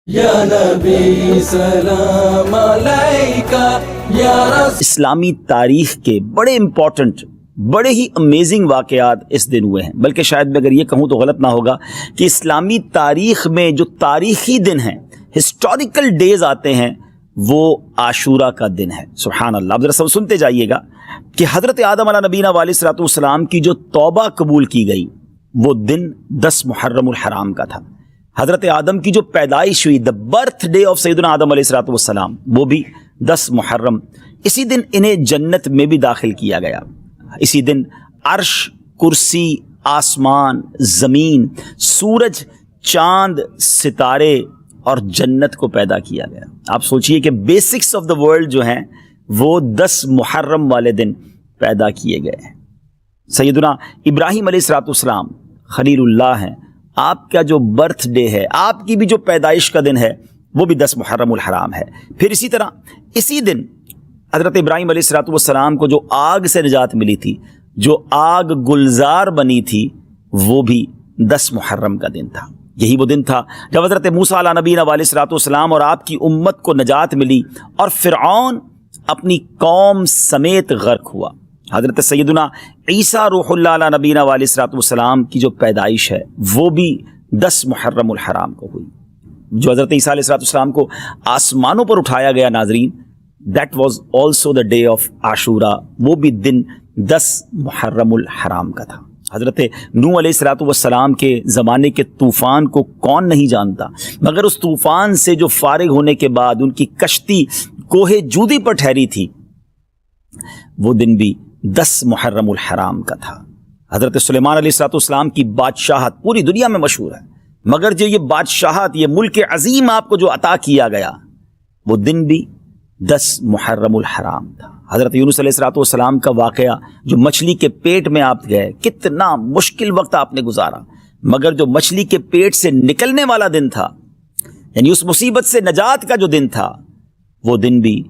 یا نبی سلام علیکہ یا رسول۔ اسلامی تاریخ کے بڑے امپورٹنٹ، بڑے ہی امیزنگ واقعات اس دن ہوئے ہیں، بلکہ شاید میں اگر یہ کہوں تو غلط نہ ہوگا کہ اسلامی تاریخ میں جو تاریخی دن ہیں، ہسٹوریکل ڈیز آتے ہیں، وہ عاشورہ کا دن ہے۔ سبحان اللہ۔ اب ذرا سب سنتے جائیے گا کہ حضرت آدم علیہ نبینا علیہ الصلوۃ والسلام کی جو توبہ قبول کی گئی وہ دن 10 محرم الحرام کا تھا۔ حضرت آدم کی جو پیدائش ہوئی، دا برتھ ڈے آف سیدنا آدم علیہ الصلوۃ والسلام، وہ بھی 10 محرم۔ اسی دن انہیں جنت میں بھی داخل کیا گیا۔ اسی دن عرش، کرسی، آسمان، زمین، سورج، چاند، ستارے اور جنت کو پیدا کیا گیا۔ آپ سوچئے کہ بیسکس آف دا ورلڈ جو ہیں وہ 10 محرم والے دن پیدا کیے گئے ہیں۔ سیدنا ابراہیم علیہ الصلوۃ والسلام خلیل اللہ ہیں، آپ کا جو برتھ ڈے ہے، آپ کی بھی جو پیدائش کا دن ہے، وہ بھی 10 محرم الحرام ہے۔ پھر اسی طرح اسی دن حضرت ابراہیم علیہ الصلوۃ والسلام کو جو آگ سے نجات ملی تھی، جو آگ گلزار بنی تھی، وہ بھی 10 محرم کا دن تھا۔ یہی وہ دن تھا جب حضرت موسیٰ علیہ نبینا علیہ الصلوۃ والسلام اور آپ کی امت کو نجات ملی اور فرعون اپنی قوم سمیت غرق ہوا۔ حضرت سیدنا عیسیٰ روح اللہ علیہ نبینا علیہ الصلوۃ والسلام کی جو پیدائش ہے وہ بھی 10 محرم الحرام کو ہوئی۔ جو حضرت عیسیٰ علیہ الصلوۃ والسلام کو آسمانوں پر اٹھایا گیا، ناظرین، that was also the day of Ashura, وہ بھی دن 10 محرم الحرام کا تھا۔ حضرت نوح علیہ الصلوۃ والسلام کے زمانے کے طوفان کو کون نہیں جانتا، مگر اس طوفان سے جو فارغ ہونے کے بعد ان کی کشتی کوہ جودی پر ٹھہری تھی، وہ دن بھی 10 محرم الحرام کا تھا۔ حضرت سلیمان علیہ الصلوۃ والسلام کی بادشاہت پوری دنیا میں مشہور ہے، مگر جو یہ بادشاہت، یہ ملک عظیم آپ کو جو عطا کیا گیا، وہ دن بھی 10 محرم الحرام تھا۔ حضرت یونس علیہ الصلوۃ والسلام کا واقعہ، جو مچھلی کے پیٹ میں آپ گئے، کتنا مشکل وقت آپ نے گزارا، مگر جو مچھلی کے پیٹ سے نکلنے والا دن تھا، یعنی اس مصیبت سے نجات کا جو دن تھا، وہ دن بھی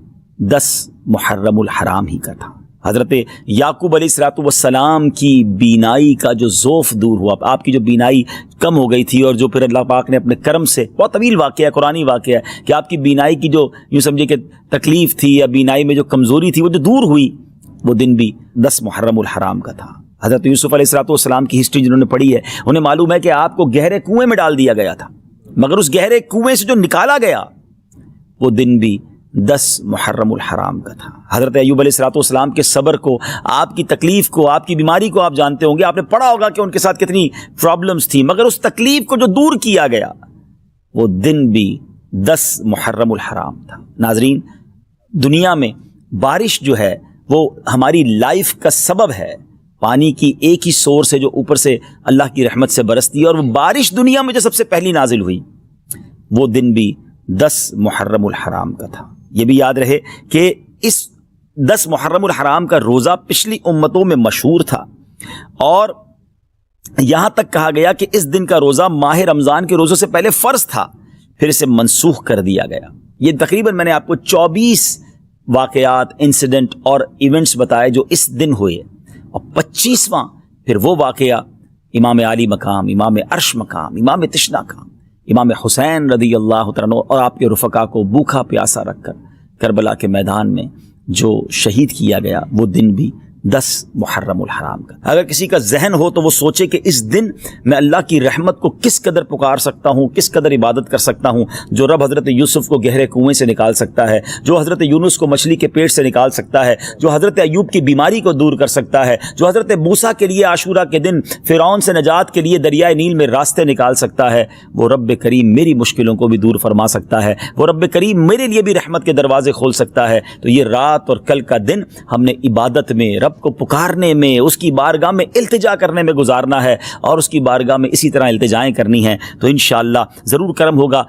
10 محرم الحرام ہی کا تھا۔ حضرت یعقوب علیہ الصلوۃ والسلام کی بینائی کا جو ذوف دور ہوا، آپ کی جو بینائی کم ہو گئی تھی، اور جو پھر اللہ پاک نے اپنے کرم سے، بہت طویل واقعہ ہے، قرآنی واقعہ ہے، کہ آپ کی بینائی کی جو یوں سمجھے کہ تکلیف تھی یا بینائی میں جو کمزوری تھی، وہ جو دور ہوئی، وہ دن بھی 10 محرم الحرام کا تھا۔ حضرت یوسف علیہ الصلوۃ والسلام کی ہسٹری جنہوں نے پڑھی ہے، انہیں معلوم ہے کہ آپ کو گہرے کنویں میں ڈال دیا گیا تھا، مگر اس گہرے کنویں سے جو نکالا گیا، وہ دن بھی 10 محرم الحرام کا تھا۔ حضرت ایوب علیہ الصلوۃ والسلام کے صبر کو، آپ کی تکلیف کو، آپ کی بیماری کو آپ جانتے ہوں گے، آپ نے پڑھا ہوگا کہ ان کے ساتھ کتنی پرابلمز تھی، مگر اس تکلیف کو جو دور کیا گیا، وہ دن بھی 10 محرم الحرام تھا۔ ناظرین، دنیا میں بارش جو ہے وہ ہماری لائف کا سبب ہے، پانی کی ایک ہی سورس ہے جو اوپر سے اللہ کی رحمت سے برستی ہے، اور وہ بارش دنیا میں جو سب سے پہلی نازل ہوئی، وہ دن بھی 10 محرم الحرام کا تھا۔ یہ بھی یاد رہے کہ اس 10 محرم الحرام کا روزہ پچھلی امتوں میں مشہور تھا، اور یہاں تک کہا گیا کہ اس دن کا روزہ ماہ رمضان کے روزوں سے پہلے فرض تھا، پھر اسے منسوخ کر دیا گیا۔ یہ تقریباً میں نے آپ کو 24 واقعات، انسیڈنٹ اور ایونٹس بتائے جو اس دن ہوئے، اور 25واں پھر وہ واقعہ امام علی مقام، امام عرش مقام، امام تشنا کا، امام حسین رضی اللہ تعالیٰ عنہ اور آپ کے رفقا کو بھوکا پیاسا رکھ کر کربلا کے میدان میں جو شہید کیا گیا، وہ دن بھی 10 محرم الحرام کا۔ اگر کسی کا ذہن ہو تو وہ سوچے کہ اس دن میں اللہ کی رحمت کو کس قدر پکار سکتا ہوں، کس قدر عبادت کر سکتا ہوں۔ جو رب حضرت یوسف کو گہرے کنویں سے نکال سکتا ہے، جو حضرت یونس کو مچھلی کے پیٹ سے نکال سکتا ہے، جو حضرت ایوب کی بیماری کو دور کر سکتا ہے، جو حضرت موسیٰ کے لیے عاشورہ کے دن فرعون سے نجات کے لیے دریائے نیل میں راستے نکال سکتا ہے، وہ رب کریم میری مشکلوں کو بھی دور فرما سکتا ہے، وہ رب کریم میرے لیے بھی رحمت کے دروازے کھول سکتا ہے۔ تو یہ رات اور کل کا دن ہم نے عبادت میں، رب کو پکارنے میں، اس کی بارگاہ میں التجا کرنے میں گزارنا ہے، اور اس کی بارگاہ میں اسی طرح التجائیں کرنی ہیں، تو انشاءاللہ ضرور کرم ہوگا